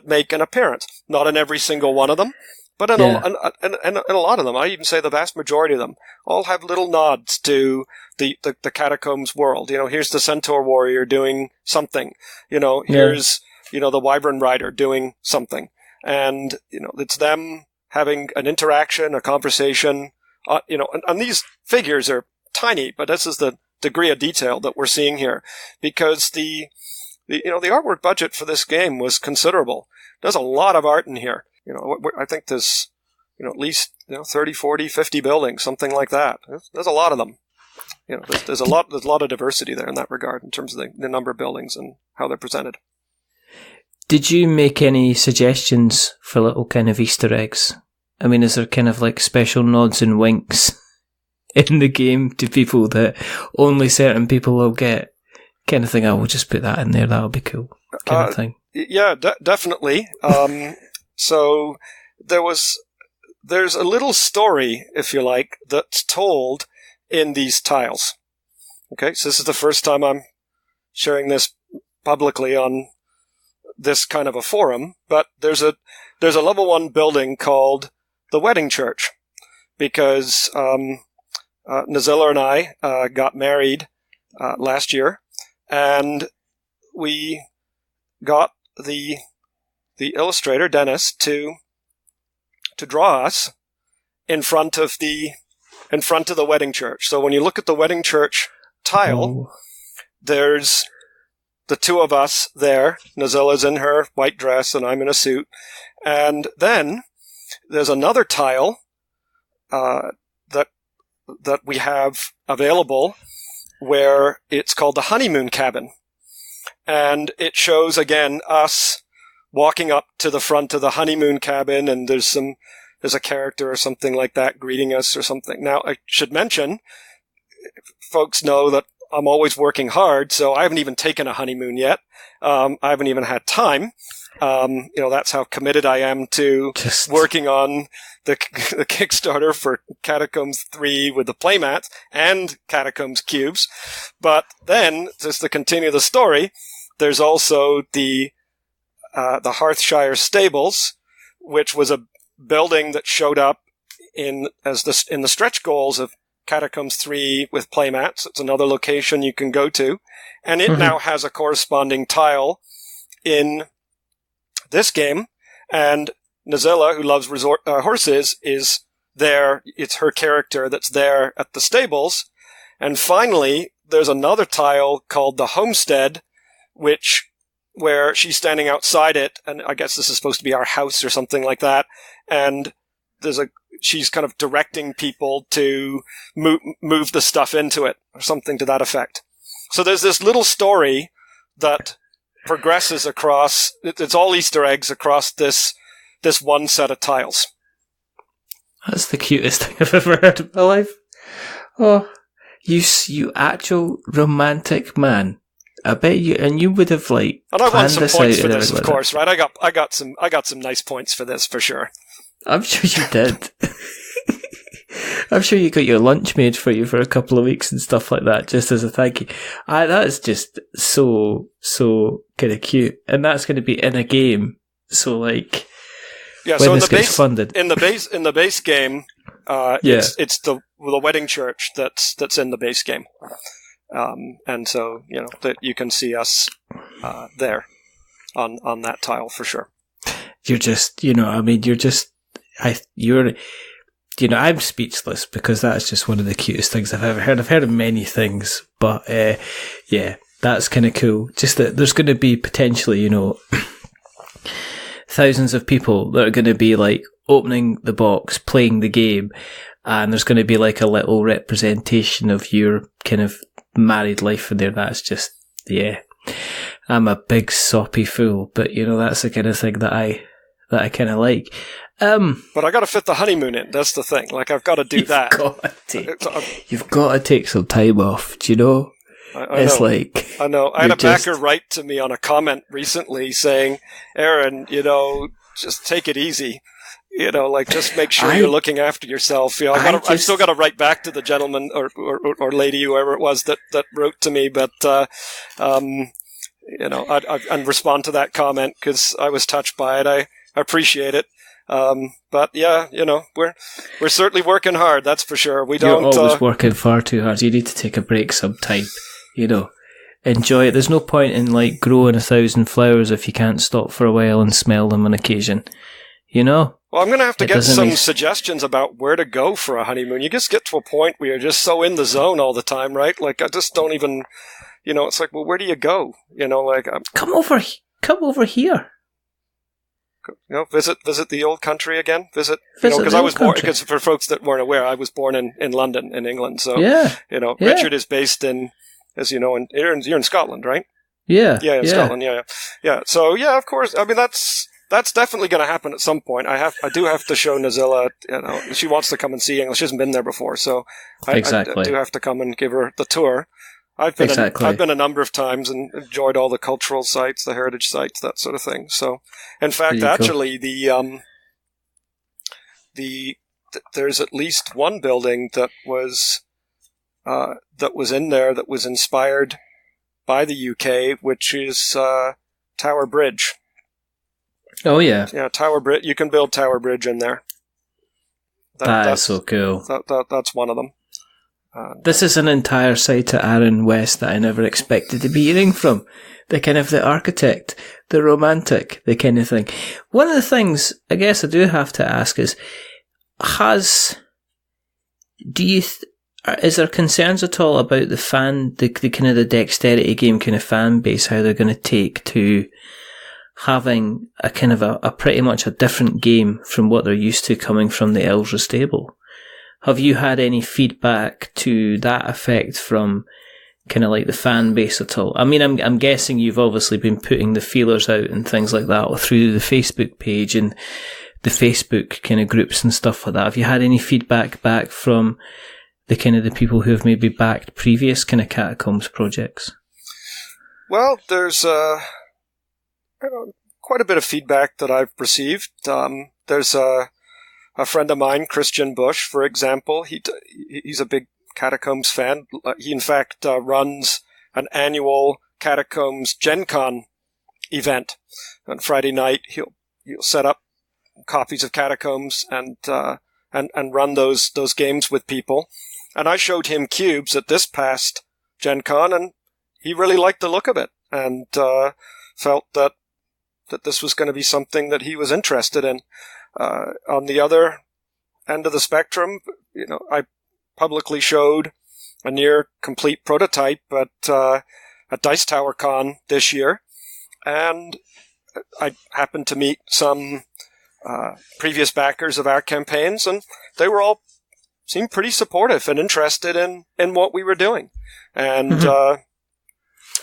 make an appearance. Not in every single one of them, but in a lot of them. I even say the vast majority of them all have little nods to the Catacombs world. Here's the Centaur Warrior doing something. Here's the Wyvern Rider doing something, and it's them having an interaction, a conversation. And these figures are tiny, but this is the degree of detail that we're seeing here, because the artwork budget for this game was considerable. There's a lot of art in here. I think there's at least 30, 40, 50 buildings, something like that. There's a lot of them. There's a lot of diversity there in that regard, in terms of the number of buildings and how they're presented. Did you make any suggestions for little kind of Easter eggs? I mean, is there kind of like special nods and winks in the game to people that only certain people will get? Kind of thing, we'll just put that in there, that'll be cool, kind of thing. Yeah, definitely. So there's a little story, if you like, that's told in these tiles. Okay, so this is the first time I'm sharing this publicly on this kind of a forum, but there's a level 1 building called the Wedding Church, because Nazilla and I got married last year, and we got the illustrator Dennis to draw us in front of the wedding church. So when you look at the wedding church tile, there's the two of us there. Nazilla's in her white dress and I'm in a suit. And then there's another tile that we have available where it's called the honeymoon cabin. And it shows, again, us walking up to the front of the honeymoon cabin, and there's a character or something like that greeting us or something. Now, I should mention, folks know that I'm always working hard, so I haven't even taken a honeymoon yet. I haven't even had time. That's how committed I am to working on the Kickstarter for Catacombs 3 with the playmats and Catacombs Cubes. But then, just to continue the story, there's also the Hearthshire Stables, which was a building that showed up in the stretch goals of Catacombs 3 with playmats. It's another location you can go to, and it now has a corresponding tile in this game. And Nazilla, who loves horses, is there. It's her character that's there at the stables. And finally, there's another tile called the Homestead, where she's standing outside it, and I guess this is supposed to be our house or something like that. And she's kind of directing people to move the stuff into it, or something to that effect. So there's this little story that progresses across. It's all Easter eggs across this one set of tiles. That's the cutest thing I've ever heard in my life. Oh, you actual romantic man. I bet you, and you would have like. And I won some points for this, of course, right? I got some nice points for this for sure. I'm sure you did. I'm sure you got your lunch made for you for a couple of weeks and stuff like that, just as a thank you. That is just so kind of cute, and that's going to be in a game. So like, yeah. when So this gets funded, in the base game, it's the wedding church that's in the base game, and so that you can see us there on that tile for sure. You're just, I'm speechless because that's just one of the cutest things I've ever heard. I've heard of many things, but yeah, that's kind of cool. Just that there's going to be potentially, thousands of people that are going to be like opening the box, playing the game, and there's going to be like a little representation of your kind of married life in there. That's just, yeah. I'm a big soppy fool, but that's the kind of thing that I kind of like. But I got to fit the honeymoon in. That's the thing. Like I've got to do that. You've got to take some time off. Do you know? I it's know. like I know. I had a backer write to me on a comment recently saying, "Aaron, just take it easy. Like just make sure you're looking after yourself." I've still got to write back to the gentleman or lady, whoever it was that wrote to me, but and respond to that comment because I was touched by it. I appreciate it. But yeah, we're certainly working hard. That's for sure. You're always working far too hard. You need to take a break sometime. Enjoy it. There's no point in like growing 1,000 flowers if you can't stop for a while and smell them on occasion. Well, I'm going to have to get some suggestions about where to go for a honeymoon. You just get to a point where you're just so in the zone all the time, right? Like I just don't even, it's like, well, where do you go? Come over here. Visit the old country again. Because I was born. Because for folks that weren't aware, I was born in London, in England. So yeah. Richard is based in, as you know, you're in Scotland, right? Yeah, Scotland. Yeah. So yeah, of course. I mean, that's definitely going to happen at some point. I do have to show Nazilla. She wants to come and see England. She hasn't been there before, so I do have to come and give her the tour. I've been a number of times and enjoyed all the cultural sites, the heritage sites, that sort of thing. So, in fact, actually, there's at least one building that was in there that was inspired by the UK, which is Tower Bridge. Oh yeah, Tower Bridge. You can build Tower Bridge in there. That's so cool. That's one of them. This is an entire side to Aron West that I never expected to be hearing from. The architect, the romantic, the kind of thing. One of the things I guess I do have to ask is, is there concerns at all about the kind of the dexterity game kind of fan base, how they're going to take to having a kind of a pretty much a different game from what they're used to coming from the Elzra stable? Have you had any feedback to that effect from kind of like the fan base at all? I mean, I'm guessing you've obviously been putting the feelers out and things like that through the Facebook page and the Facebook kind of groups and stuff like that. Have you had any feedback back from the kind of the people who have maybe backed previous kind of Catacombs projects? Well, there's quite a bit of feedback that I've received. There's a friend of mine, Christian Bush, for example. He's a big Catacombs fan. He, in fact, runs an annual Catacombs Gen Con event. On Friday night, he'll set up copies of Catacombs and run those games with people. And I showed him cubes at this past Gen Con, and he really liked the look of it and felt that this was going to be something that he was interested in. On the other end of the spectrum, I publicly showed a near complete prototype at Dice Tower Con this year, and I happened to meet some previous backers of our campaigns, and they were all seemed pretty supportive and interested in what we were doing, and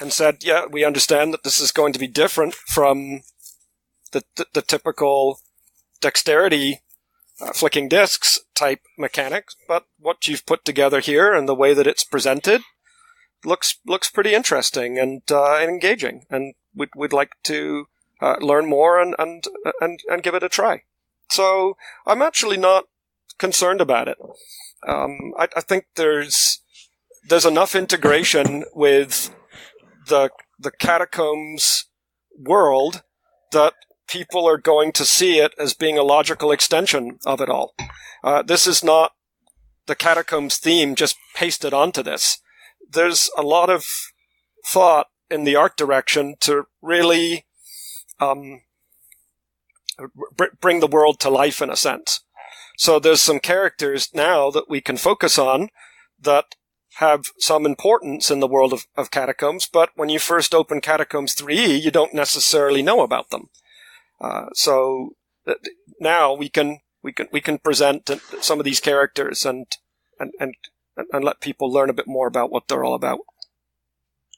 and said, yeah, we understand that this is going to be different from the typical dexterity flicking discs type mechanics, but what you've put together here and the way that it's presented looks pretty interesting and engaging, and we'd like to learn more and give it a try. So I'm actually not concerned about it. I think there's enough integration with the Catacombs world that people are going to see it as being a logical extension of it all. This is not the Catacombs theme just pasted onto this. There's a lot of thought in the art direction to really bring the world to life in a sense. So there's some characters now that we can focus on that have some importance in the world of Catacombs, but when you first open Catacombs 3E, you don't necessarily know about them. So now we can present some of these characters and let people learn a bit more about what they're all about.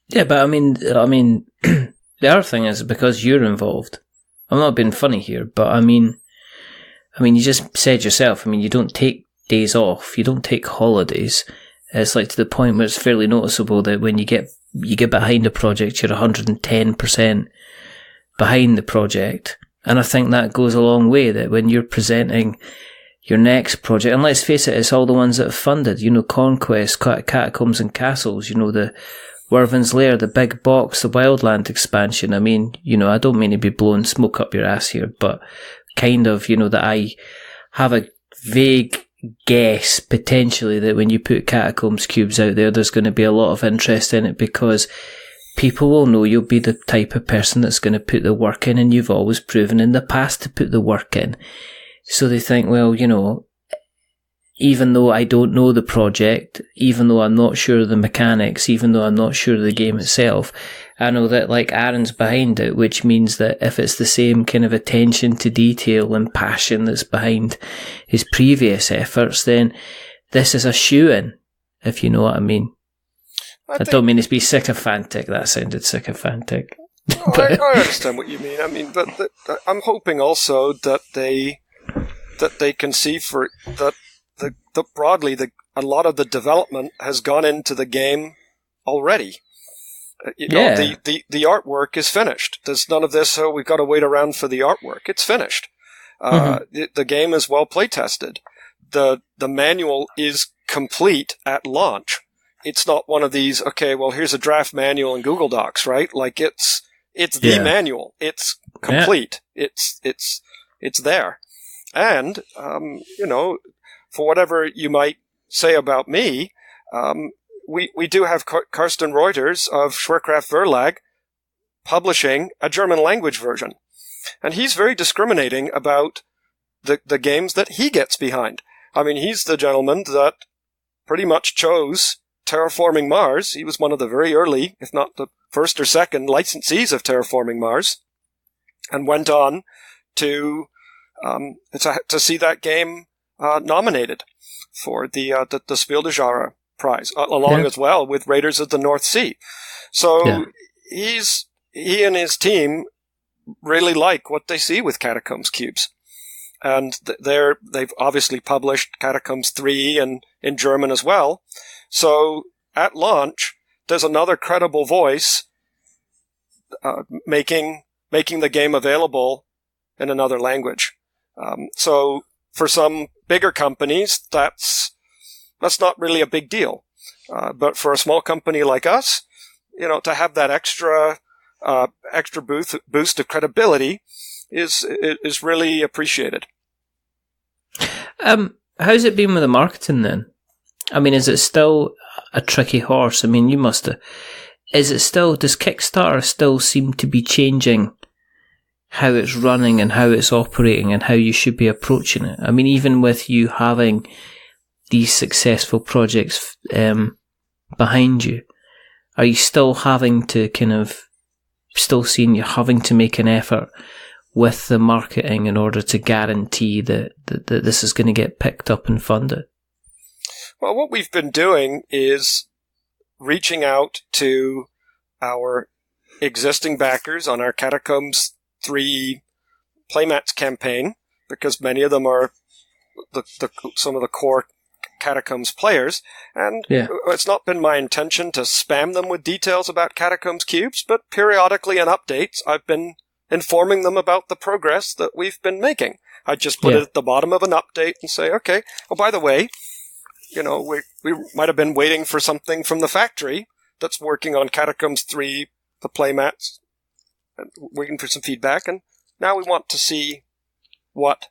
Yeah, but I mean, the other thing is because you're involved. I'm not being funny here, but I mean, you just said yourself. I mean, you don't take days off, you don't take holidays. It's like to the point where it's fairly noticeable that when you get behind a project, you're 110% behind the project. And I think that goes a long way, that when you're presenting your next project, and let's face it, it's all the ones that have funded, Conquest, Catacombs and Castles, the Werven's Lair, the big box, the Wildland expansion. I mean, I don't mean to be blowing smoke up your ass here, but kind of, that I have a vague guess, potentially, that when you put Catacombs Cubes out there, there's going to be a lot of interest in it because people will know you'll be the type of person that's going to put the work in, and you've always proven in the past to put the work in. So they think, well, even though I don't know the project, even though I'm not sure of the mechanics, even though I'm not sure of the game itself, I know that Aron's behind it, which means that if it's the same kind of attention to detail and passion that's behind his previous efforts, then this is a shoo-in, if you know what I mean. I don't mean to be sycophantic. That sounded sycophantic. No, I understand what you mean. I mean, but I'm hoping also that they can see that broadly a lot of the development has gone into the game already. The artwork is finished. There's none of this, we've got to wait around for the artwork. It's finished. The game is well play tested. The manual is complete at launch. It's not one of these, okay, well, here's a draft manual in Google Docs, right? It's the manual. It's complete. Yeah. It's there. And, for whatever you might say about me, we do have Karsten Reuters of Schwerkraft Verlag publishing a German language version. And he's very discriminating about the games that he gets behind. I mean, he's the gentleman that pretty much chose Terraforming Mars. He was one of the very early, if not the first or second, licensees of Terraforming Mars, and went on to see that game nominated for the Spiel des Jahres prize, along as well with Raiders of the North Sea. So he and his team really like what they see with Catacombs Cubes. And they've obviously published Catacombs 3 and in German as well. So at launch, there's another credible voice making the game available in another language. So for some bigger companies, that's not really a big deal. But for a small company like us, to have that extra boost of credibility is really appreciated. How's it been with the marketing then? I mean, is it still a tricky horse? I mean, does Kickstarter still seem to be changing how it's running and how it's operating and how you should be approaching it? I mean, even with you having these successful projects behind you, are you still having to seeing you're having to make an effort with the marketing in order to guarantee that this is going to get picked up and funded? Well, what we've been doing is reaching out to our existing backers on our Catacombs 3 playmats campaign, because many of them are some of the core Catacombs players, and it's not been my intention to spam them with details about Catacombs Cubes, but periodically in updates I've been informing them about the progress that we've been making. I just put it at the bottom of an update and say, okay, oh, by the way, we might have been waiting for something from the factory that's working on Catacombs 3, the playmats, and waiting for some feedback, and now we want to see what,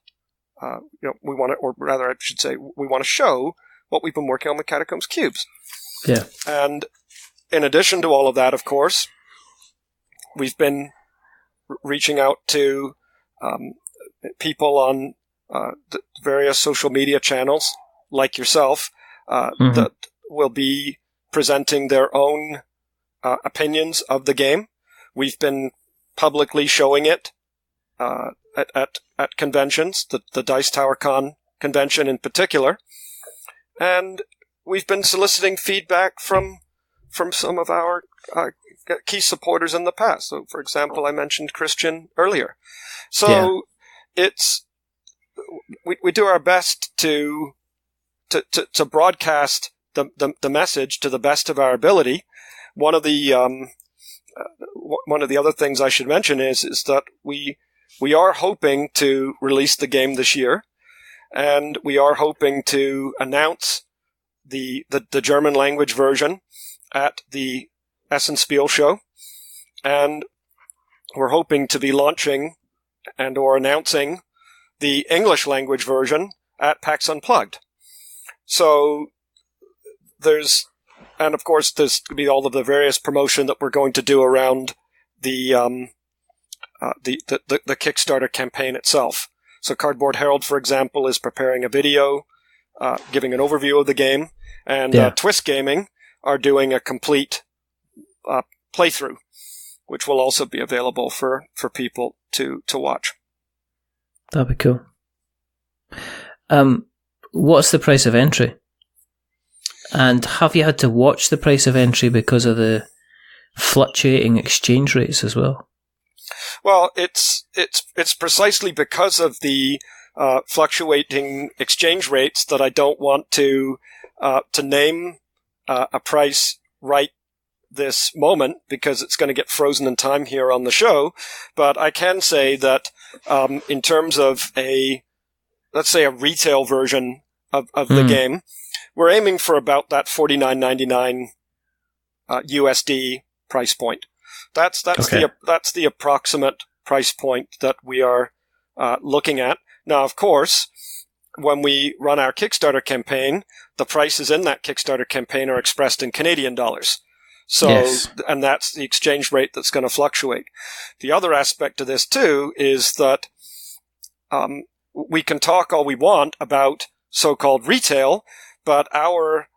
we want to, or rather I should say, we want to show what we've been working on with Catacombs Cubes. Yeah. And in addition to all of that, of course, we've been reaching out to people on the various social media channels, like yourself, that will be presenting their own opinions of the game. We've been publicly showing it at conventions, the Dice Tower Con convention in particular, and we've been soliciting feedback from some of our key supporters in the past. So, for example, I mentioned Christian earlier. So we do our best to broadcast the message to the best of our ability. One of the other things I should mention is that we are hoping to release the game this year, and we are hoping to announce the German language version at the Essenspiel show, and we're hoping to be launching and or announcing the English language version at PAX Unplugged. So and of course there's going to be all of the various promotion that we're going to do around the Kickstarter campaign itself. So Cardboard Herald, for example, is preparing a video giving an overview of the game, and Twist Gaming are doing a complete playthrough, which will also be available for people to watch. That'd be cool. What's the price of entry? And have you had to watch the price of entry because of the fluctuating exchange rates as well? Well, it's precisely because of the fluctuating exchange rates that I don't want to name a price right this moment, because it's going to get frozen in time here on the show. But I can say that in terms of let's say a retail version of the game, we're aiming for about that $49.99 USD price point. That's the approximate price point that we are looking at. Now, of course, when we run our Kickstarter campaign, the prices in that Kickstarter campaign are expressed in Canadian dollars. So, and that's the exchange rate that's going to fluctuate. The other aspect of this too is that we can talk all we want about so-called retail, but our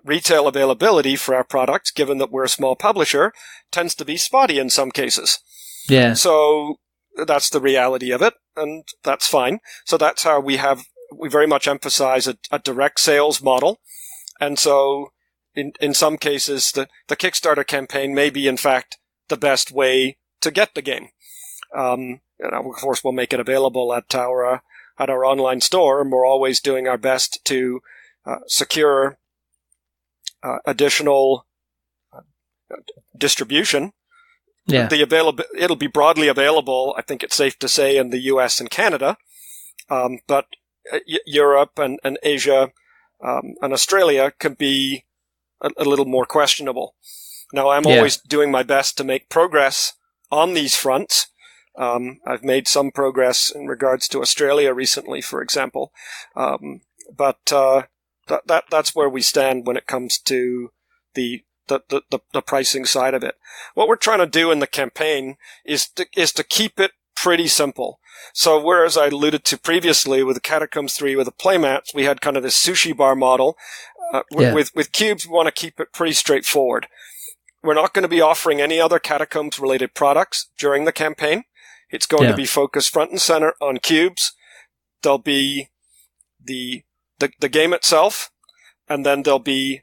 retail availability for our products, given that we're a small publisher, tends to be spotty in some cases. Yeah. So that's the reality of it, and that's fine. So that's how we very much emphasize a direct sales model. And so in some cases, the Kickstarter campaign may be, in fact, the best way to get the game. Of course, we'll make it available at our online store, and we're always doing our best to secure additional distribution. Yeah. It'll be broadly available, I think it's safe to say, in the US and Canada, but Europe and Asia and Australia can be a little more questionable. Now, I'm always doing my best to make progress on these fronts. I've made some progress in regards to Australia recently, for example, but that's where we stand when it comes to the pricing side of it. What we're trying to do in the campaign is to keep it pretty simple. So whereas I alluded to previously with the Catacombs 3 with the playmats, we had kind of this sushi bar model. With Cubes, we want to keep it pretty straightforward. We're not going to be offering any other Catacombs related products during the campaign. It's going to be focused front and center on Cubes. There'll be the game itself, and then there'll be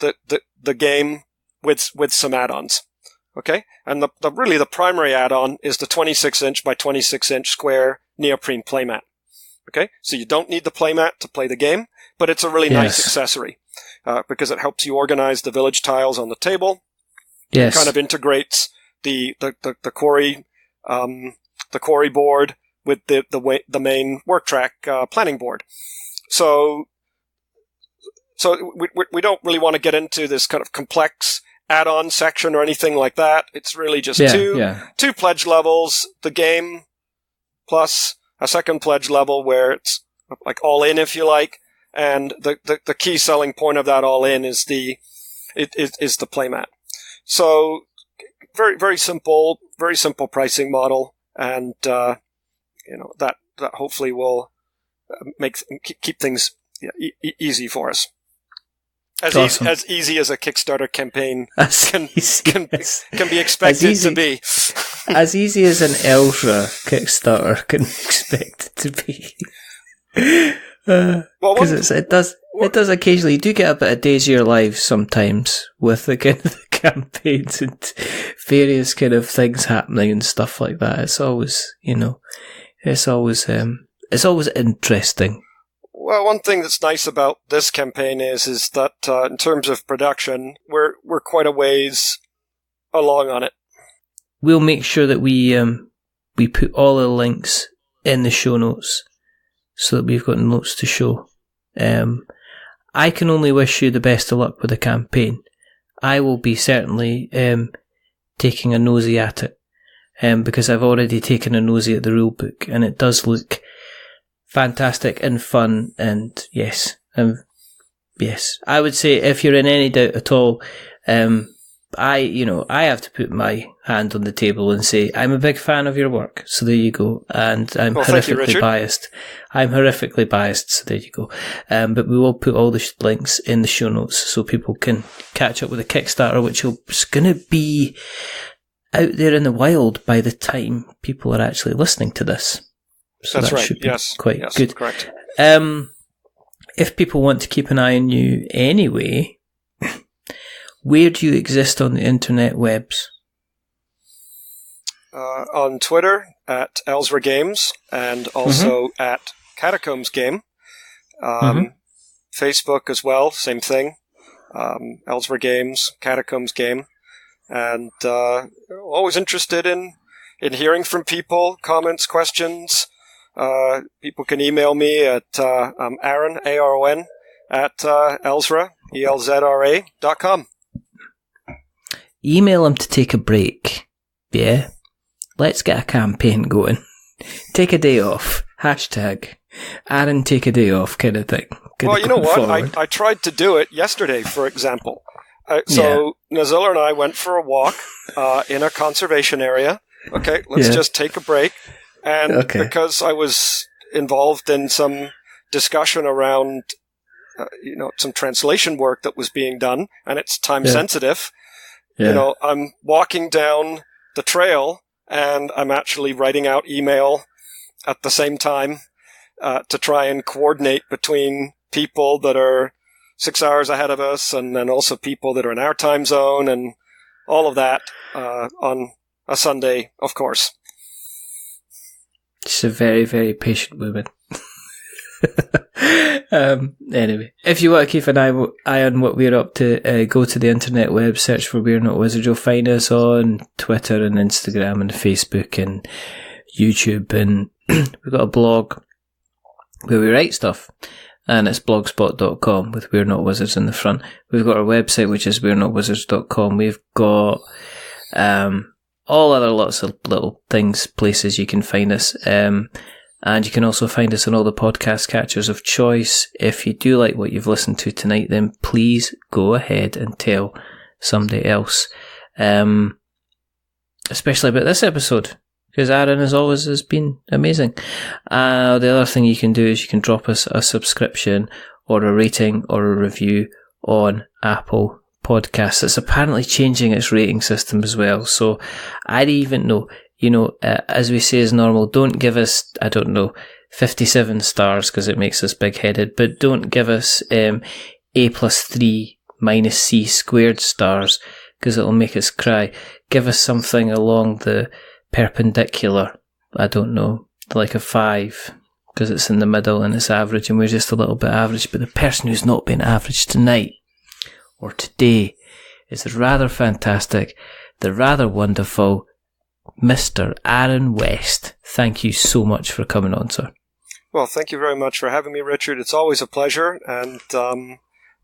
the game with some add-ons. Okay? And the primary add-on is the 26-inch by 26-inch square neoprene playmat. Okay? So you don't need the playmat to play the game, but it's a really nice accessory because it helps you organize the village tiles on the table. Yes. It kind of integrates the quarry quarry board with the main work track planning board. So we don't really want to get into this kind of complex add-on section or anything like that. It's really just two pledge levels, the game plus a second pledge level where it's like all in, if you like. And the key selling point of that all in is the playmat. So very, very simple pricing model. And, that hopefully will keep things easy for us. As easy as a Kickstarter campaign can be expected to be. As easy as an Elzra Kickstarter can expect it to be. Because it does occasionally. You do get a bit of days of your lives sometimes with the kind of the campaigns and various kind of things happening and stuff like that. It's always, it's always interesting. Well, one thing that's nice about this campaign is that in terms of production, we're quite a ways along on it. We'll make sure that we put all the links in the show notes so that we've got notes to show. I can only wish you the best of luck with the campaign. I will be certainly taking a nosy at it because I've already taken a nosy at the rulebook and it does look fantastic and fun, and yes, I would say if you're in any doubt at all, I have to put my hand on the table and say I'm a big fan of your work. So there you go, and I'm horrifically biased. So there you go. But we will put all the links in the show notes so people can catch up with the Kickstarter, which is going to be out there in the wild by the time people are actually listening to this. So that's that right. Should be quite yes, good. Correct. If people want to keep an eye on you anyway, where do you exist on the internet webs? On Twitter at Elzra Games and also at Catacombs Game. Facebook as well, same thing. Elzra Games, Catacombs Game. And always interested in hearing from people, comments, questions. People can email me at Aron, A-R-O-N, at Elzra, ELZRA.com. Email him to take a break. Yeah? Let's get a campaign going. Take a day off. Hashtag Aron take a day off kind of thing. Well, you know what? I tried to do it yesterday, for example. Nazilla and I went for a walk in a conservation area. Okay, let's just take a break. And because I was involved in some discussion around, some translation work that was being done, and it's time sensitive, I'm walking down the trail and I'm actually writing out email at the same time to try and coordinate between people that are 6 hours ahead of us and then also people that are in our time zone and all of that on a Sunday, of course. She's a very, very patient woman. Anyway, if you want to keep an eye on what we're up to, go to the internet web, search for We're Not Wizards. You'll find us on Twitter and Instagram and Facebook and YouTube, and we've got a blog where we write stuff, and it's blogspot.com with We're Not Wizards in the front. We've got our website, which is we'renotwizards.com. We've got all other lots of little things, places you can find us. And you can also find us on all the podcast catchers of choice. If you do like what you've listened to tonight, then please go ahead and tell somebody else. Especially about this episode, because Aron, as always, has been amazing. The other thing you can do is you can drop us a subscription or a rating or a review on Apple Podcasts. It's apparently changing its rating system as well. So I don't even know. As we say as normal, don't give us, 57 stars because it makes us big-headed, but don't give us A+3 minus C squared stars because it'll make us cry. Give us something along the perpendicular, like a 5, because it's in the middle and it's average and we're just a little bit average, but the person who's not been average tonight or today is rather fantastic, they're rather wonderful. Mr. Aron West. Thank you so much for coming on, sir. Well, thank you very much for having me, Richard. It's always a pleasure, and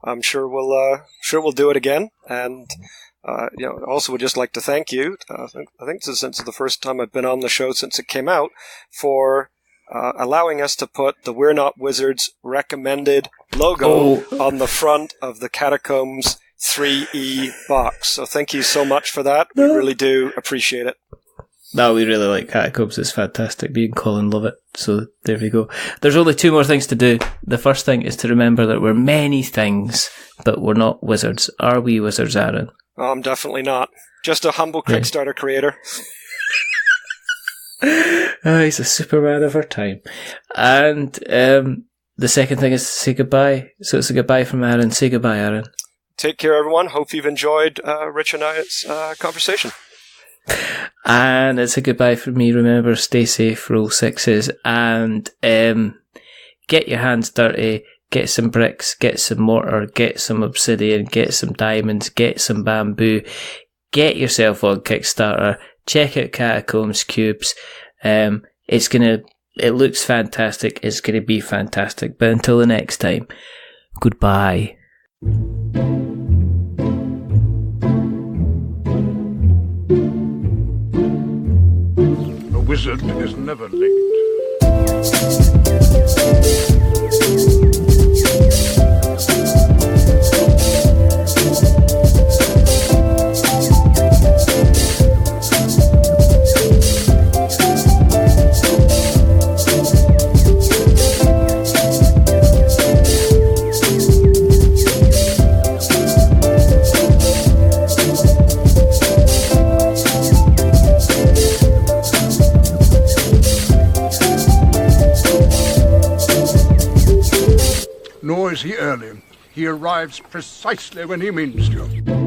I'm sure we'll do it again. And also would just like to thank you. I think this is the first time I've been on the show since it came out, for allowing us to put the We're Not Wizards recommended logo on the front of the Catacombs 3E box. So thank you so much for that. We really do appreciate it. No, we really like Catacombs. It's fantastic. Me and Colin love it. So there we go. There's only 2 more things to do. The first thing is to remember that we're many things, but we're not wizards. Are we wizards, Aron? Oh, I'm definitely not. Just a humble Kickstarter creator. He's a Superman of our time. And the second thing is to say goodbye. So it's a goodbye from Aron. Say goodbye, Aron. Take care, everyone. Hope you've enjoyed Rich and I's conversation. And it's a goodbye from me. Remember, stay safe, roll 6s, and get your hands dirty. Get some bricks, get some mortar, get some obsidian, get some diamonds, get some bamboo. Get yourself on Kickstarter. Check out Catacombs Cubes. It looks fantastic. It's going to be fantastic. But until the next time, goodbye. A wizard is never late. Nor is he early. He arrives precisely when he means to.